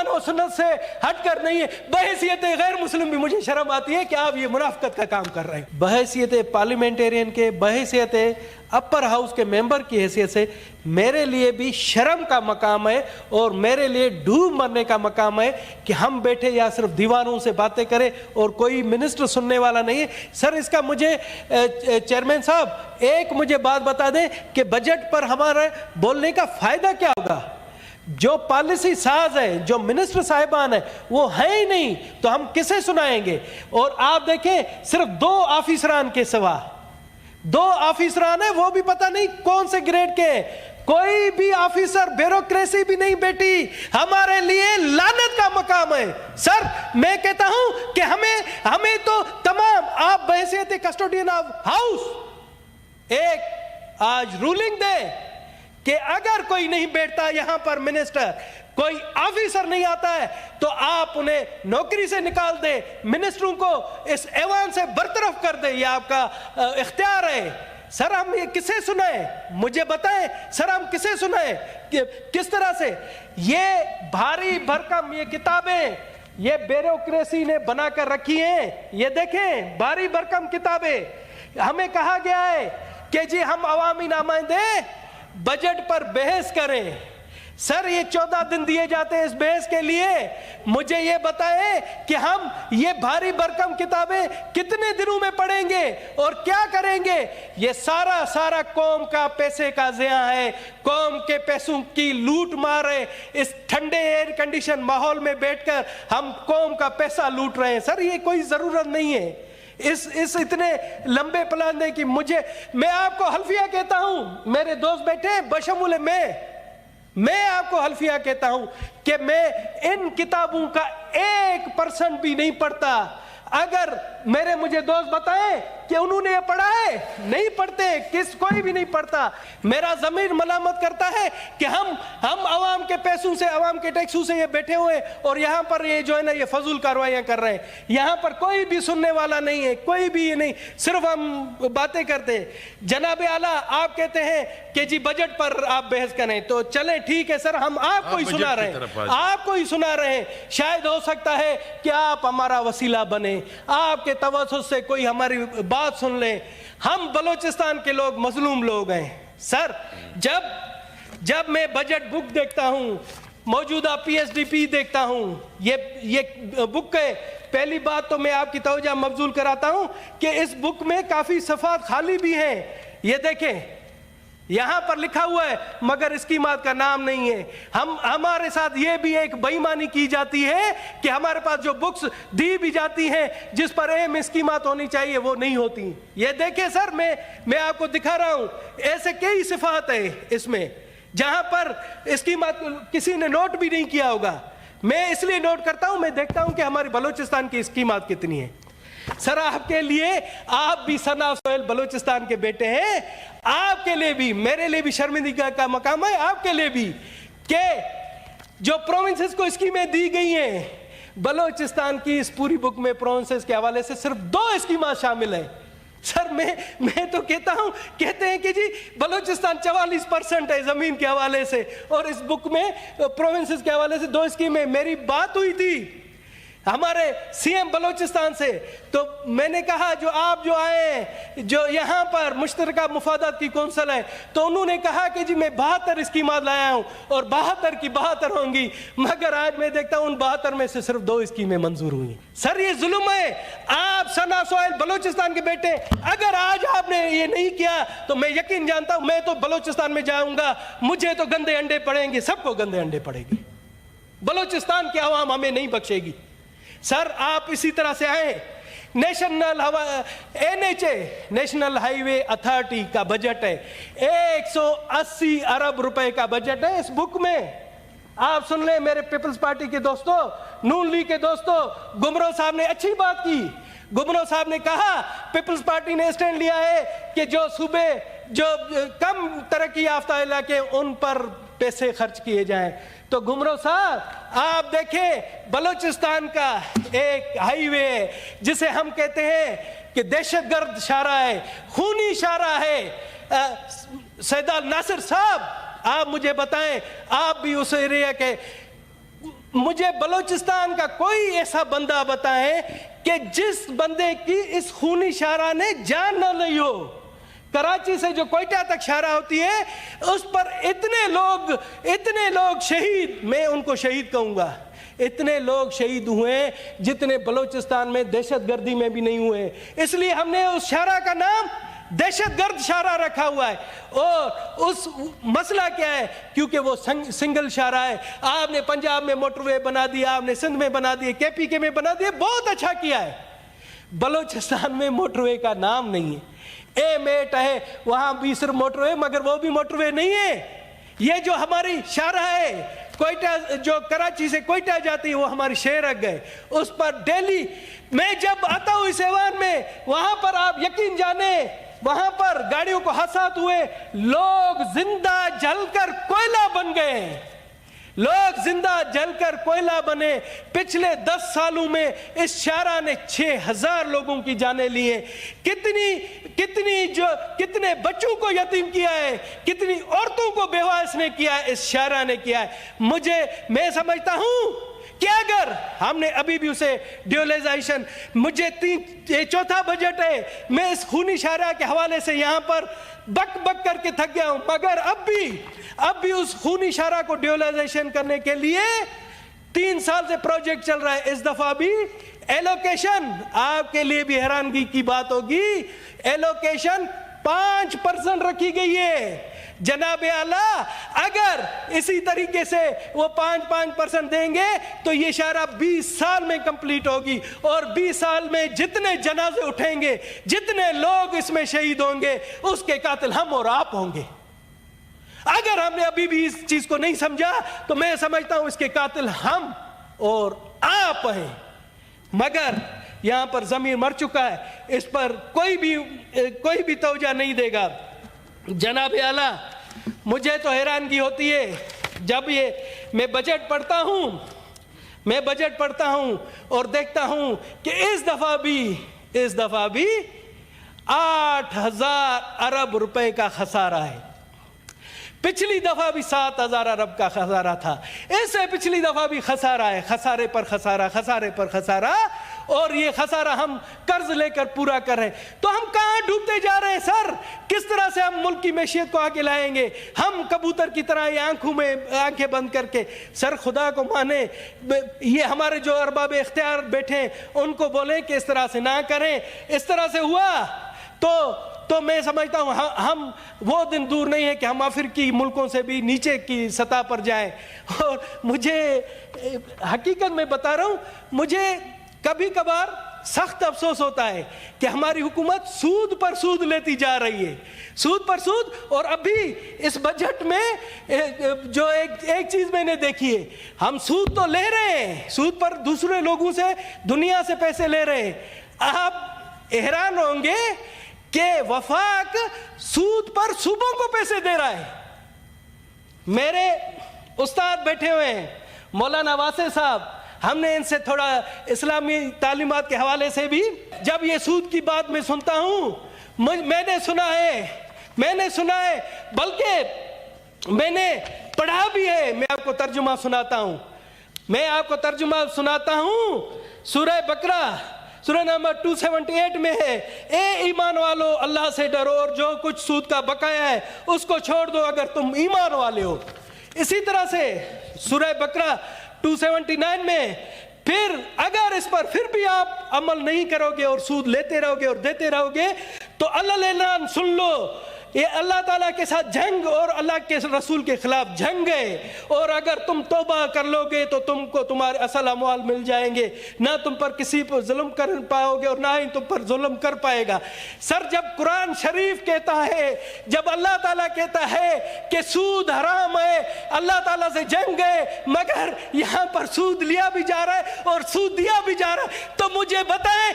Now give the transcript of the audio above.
قرآن و سنت سے ہٹ کر نہیں ہے. بحیثیت غیر مسلم بھی مجھے شرم آتی ہے کہ آپ یہ منافقت کا کام کر رہے ہیں. بحیثیت پارلیمنٹیرین کے، بحیثیت اپر ہاؤس کے ممبر کی حیثیت سے میرے لیے بھی شرم کا مقام ہے اور میرے لیے ڈوب مرنے کا مقام ہے کہ ہم بیٹھے یا صرف دیواروں سے باتیں کریں اور کوئی منسٹر سننے والا نہیں ہے. سر اس کا مجھے چیئرمین صاحب ایک مجھے بات بتا دیں کہ بجٹ پر ہمارے بولنے کا فائدہ کیا ہوگا؟ جو پالیسی ساز ہے، جو منسٹر صاحبان ہیں وہ ہیں ہی نہیں تو ہم کسے سنائیں گے؟ اور آپ دیکھیں صرف 2 آفیسران کے سوا 2 آفیسران ہیں، وہ بھی پتہ نہیں کون سے گریڈ کے ہیں. کوئی بھی آفیسر، بیوروکریسی بھی نہیں بیٹی. ہمارے لیے لعنت کا مقام ہے. سر میں کہتا ہوں کہ ہمیں تو تمام آپ بحیثیت کسٹوڈین آف ہاؤس ایک آج رولنگ دے کہ اگر کوئی نہیں بیٹھتا یہاں پر منسٹر، کوئی آفیسر نہیں آتا ہے تو آپ انہیں نوکری سے نکال دیں، منسٹروں کو اس ایوان سے برطرف کر دیں. یہ آپ کا اختیار ہے. سر ہم یہ کسے سنائیں؟ مجھے بتائیں سر ہم کسے سنائیں؟ کس طرح سے یہ بھاری بھرکم یہ کتابیں یہ بیوروکریسی نے بنا کر رکھی ہیں. یہ دیکھیں بھاری بھرکم کتابیں. ہمیں کہا گیا ہے کہ جی ہم عوامی نمائندے بجٹ پر بحث کریں. سر یہ 14 دن دیے جاتے ہیں اس بحث کے لیے. مجھے یہ بتائیں کہ ہم یہ بھاری بھرکم کتابیں کتنے دنوں میں پڑھیں گے اور کیا کریں گے؟ یہ سارا قوم کا پیسے کا ضیاع ہے. قوم کے پیسوں کی لوٹ مار ہے. اس ٹھنڈے ایئر کنڈیشن ماحول میں بیٹھ کر ہم قوم کا پیسہ لوٹ رہے ہیں. سر یہ کوئی ضرورت نہیں ہے اس اتنے لمبے پلان دے کہ میں آپ کو حلفیہ کہتا ہوں، میرے دوست بیٹھے بشمول میں آپ کو حلفیہ کہتا ہوں کہ میں ان کتابوں کا 1% بھی نہیں پڑھتا. اگر مجھے دوست بتائیں کہ انہوں نے یہ پڑھا ہے، نہیں پڑھتے، کوئی بھی نہیں پڑھتا. میرا ضمیر ملامت کرتا ہے کہ ہم عوام کے پیسوں سے، عوام کے ٹیکسوں سے یہ بیٹھے ہوئے اور یہاں پر یہ جو ہے نا یہ فضول کارروائیاں کر رہے ہیں. یہاں پر کوئی بھی سننے والا نہیں ہے، کوئی بھی یہ نہیں، صرف ہم باتیں کرتے ہیں. جناب اعلیٰ آپ کہتے ہیں کہ جی بجٹ پر آپ بحث کریں تو چلیں ٹھیک ہے سر، ہم آپ کو ہی سنا رہے ہیں، آپ کو ہی سنا رہے ہیں. شاید ہو سکتا ہے کہ آپ ہمارا وسیلہ بنے، آپ کے توسط سے کوئی ہماری بات سن لیں. ہم بلوچستان کے لوگ مظلوم لوگ ہیں. سر جب میں بجٹ بک دیکھتا ہوں، موجودہ PSDP دیکھتا ہوں، یہ بک ہے. پہلی بات تو میں آپ کی توجہ مبذول کراتا ہوں کہ اس بک میں کافی صفحات خالی بھی ہیں. یہ دیکھیں یہاں پر لکھا ہوا ہے مگر اسکیمات کا نام نہیں ہے. ہمارے ساتھ یہ بھی ایک بے ایمانی کی جاتی ہے کہ ہمارے پاس جو بکس دی بھی جاتی ہیں جس پر اہم اسکیمات ہونی چاہیے وہ نہیں ہوتی. یہ دیکھیں سر میں آپ کو دکھا رہا ہوں، ایسے کئی صفحات ہیں اس میں جہاں پر اسکیمات کسی نے نوٹ بھی نہیں کیا ہوگا. میں اس لیے نوٹ کرتا ہوں، میں دیکھتا ہوں کہ ہمارے بلوچستان کی اسکیمات کتنی ہیں. سر آپ کے لیے، آپ بھی ثنا سہیل بلوچستان کے بیٹے ہیں، آپ کے لیے بھی، میرے لیے بھی شرمندگی کا مقام ہے، آپ کے لیے بھی، کہ جو پروونسز کو اسکیمیں دی گئی ہیں بلوچستان کی اس پوری بک میں پروونسز کے حوالے سے صرف 2 اسکیمات شامل ہیں. سر میں تو کہتا ہوں، کہتے ہیں کہ جی بلوچستان 44% ہے زمین کے حوالے سے، اور اس بک میں پروونسز کے حوالے سے 2 اسکیمیں. میری بات ہوئی تھی ہمارے CM بلوچستان سے تو میں نے کہا جو آئے جو یہاں پر مشترکہ مفادات کی کونسل ہے تو انہوں نے کہا کہ جی میں 72 اسکیمات لایا ہوں اور 72 کی 72 ہوں گی، مگر آج میں دیکھتا ہوں ان 72 میں سے صرف 2 اسکیمیں منظور ہوئی. سر یہ ظلم ہے. آپ ثنا سہیل بلوچستان کے بیٹے، اگر آج آپ نے یہ نہیں کیا تو میں یقین جانتا ہوں میں تو بلوچستان میں جاؤں گا، مجھے تو گندے انڈے پڑیں گے، سب کو گندے انڈے پڑیں گے. بلوچستان کی عوام ہمیں نہیں بخشے گی. سر آپ اسی طرح سے آئیں، NHA نیشنل ہائی وے اتھارٹی کا بجٹ ہے، 180 ارب روپے کا بجٹ ہے. اس بک میں آپ سن لیں میرے پیپلز پارٹی کے دوستوں، نون لیگ کے دوستوں، گمرو صاحب نے اچھی بات کی. گمرو صاحب نے کہا پیپلز پارٹی نے اسٹینڈ لیا ہے کہ جو صوبے جو کم ترقی یافتہ علاقے ان پر پیسے خرچ کیے جائیں. تو گمرو صاحب آپ دیکھیں بلوچستان کا ایک ہائی وے جسے ہم کہتے ہیں کہ دہشت گرد شارہ ہے، خونی شارہ ہے. سیدال ناصر صاحب آپ مجھے بتائیں، آپ بھی اس ایریا کے مجھے بلوچستان کا کوئی ایسا بندہ بتائیں کہ جس بندے کی اس خونی شاہراہ نے جان نہ لی ہو. کراچی سے جو کوئٹہ تک شاہراہ ہوتی ہے اس پر اتنے لوگ شہید، میں ان کو شہید کہوں گا، اتنے لوگ شہید ہوئے جتنے بلوچستان میں دہشت گردی میں بھی نہیں ہوئے. اس لیے ہم نے اس شاہراہ کا نام دہشت گرد شاہراہ رکھا ہوا ہے. اور اس مسئلہ کیا ہے؟ کیونکہ وہ سنگل شاہراہ ہے. آپ نے پنجاب میں موٹر وے بنا دیا، آپ نے سندھ میں بنا دیا، کے پی کے میں بنا دیا، بہت اچھا کیا ہے. بلوچستان میں موٹر وے کا نام نہیں ہے. M8 ہے وہاں بھی صرف موٹر وے، مگر وہ بھی موٹر وے نہیں ہے. یہ جو ہماری شاہراہ ہے کوئٹہ، جو کراچی سے کوئٹہ جاتی ہے، وہ ہماری شہر رکھ گئے. اس پر ڈیلی میں جب آتا ہوں اس ایوان میں، وہاں پر آپ یقین جانے وہاں پر گاڑیوں کو حادثات ہوئے، لوگ زندہ جل کر کوئلہ بن گئے، لوگ زندہ جل کر کوئلہ بنے. پچھلے 10 سالوں میں اس شاہراہ نے 6000 لوگوں کی جانیں لی ہیں. کتنے بچوں کو یتیم کیا ہے، کتنی عورتوں کو بیوہ اس نے کیا ہے، اس شاہراہ نے کیا ہے. میں سمجھتا ہوں کہ اگر ہم نے ابھی بھی اسے ڈیولائزیشن، مجھے چوتھا بجٹ ہے، میں اس خونی شاہراہ کے حوالے سے یہاں پر بک کر کے تھک گیا ہوں، مگر اب بھی اس خونی شاہراہ کو ڈیولائزیشن کرنے کے لیے 3 سال سے پروجیکٹ چل رہا ہے. اس دفعہ بھی ایلوکیشن، آپ کے لیے بھی حیرانگی کی بات ہوگی، ایلوکیشن 5% رکھی گئی ہے. جناب اعلیٰ اگر اسی طریقے سے وہ 5% دیں گے تو یہ شاہراہ 20 سال میں کمپلیٹ ہوگی. اور 20 سال میں جتنے جنازے اٹھیں گے، جتنے لوگ اس میں شہید ہوں گے، اس کے قاتل ہم اور آپ ہوں گے. اگر ہم نے ابھی بھی اس چیز کو نہیں سمجھا تو میں سمجھتا ہوں اس کے قاتل ہم اور آپ ہیں. مگر یہاں پر ضمیر مر چکا ہے، اس پر کوئی بھی توجہ نہیں دے گا. جناب اعلیٰ مجھے تو حیرانگی ہوتی ہے جب میں بجٹ پڑھتا ہوں اور دیکھتا ہوں کہ اس دفعہ بھی 8000 ارب روپے کا خسارہ ہے. پچھلی دفعہ بھی 7000 ارب کا خسارہ تھا. اس سے پچھلی دفعہ بھی خسارہ ہے، خسارے پر خسارہ. اور یہ خسارہ ہم قرض لے کر پورا کر رہے ہیں. تو ہم کہاں ڈوبتے جا رہے ہیں سر؟ کس طرح سے ہم ملک کی معیشت کو آگے لائیں گے؟ ہم کبوتر کی طرح یہ آنکھوں میں آنکھیں بند کر کے، سر خدا کو مانے، یہ ہمارے جو ارباب اختیار بیٹھے ہیں ان کو بولیں کہ اس طرح سے نہ کریں. اس طرح سے ہوا تو میں سمجھتا ہوں ہم وہ دن دور نہیں ہے کہ ہم افریقی ملکوں سے بھی نیچے کی سطح پر جائیں. اور مجھے حقیقت میں بتا رہا ہوں، مجھے کبھی کبھار سخت افسوس ہوتا ہے کہ ہماری حکومت سود پر سود لیتی جا رہی ہے، سود پر سود. اور ابھی اس بجٹ میں جو ایک چیز میں نے دیکھی ہے، ہم سود تو لے رہے ہیں، سود پر دوسرے لوگوں سے، دنیا سے پیسے لے رہے ہیں. آپ حیران ہوں گے کہ وفاق سود پر صوبوں کو پیسے دے رہا ہے. میرے استاد بیٹھے ہوئے ہیں مولانا واسع صاحب، ہم نے ان سے تھوڑا اسلامی تعلیمات کے حوالے سے بھی، جب یہ سود کی بات میں سنتا ہوں، میں نے سنا ہے بلکہ میں نے پڑھا بھی ہے. میں آپ کو ترجمہ سناتا ہوں. سورہ بقرہ سورہ نمبر 278 میں ہے، اے ایمان والو اللہ سے ڈرو اور جو کچھ سود کا بقایا ہے اس کو چھوڑ دو اگر تم ایمان والے ہو. اسی طرح سے سورہ بقرہ 279 میں، پھر اگر اس پر پھر بھی آپ عمل نہیں کرو گے اور سود لیتے رہو گے اور دیتے رہو گے تو اللہ اعلان سن لو، یہ اللہ تعالیٰ کے ساتھ جنگ اور اللہ کے رسول کے خلاف جنگ ہے. اور اگر تم توبہ کر لو گے تو تم کو تمہارے اصل اموال مل جائیں گے، نہ تم پر کسی پر ظلم کر پاؤ گے اور نہ ہی تم پر ظلم کر پائے گا. سر جب قرآن شریف کہتا ہے، جب اللہ تعالیٰ کہتا ہے کہ سود حرام ہے، اللہ تعالیٰ سے جنگ ہے، مگر یہاں پر سود لیا بھی جا رہا ہے اور سود دیا بھی جا رہا ہے، تو مجھے بتائیں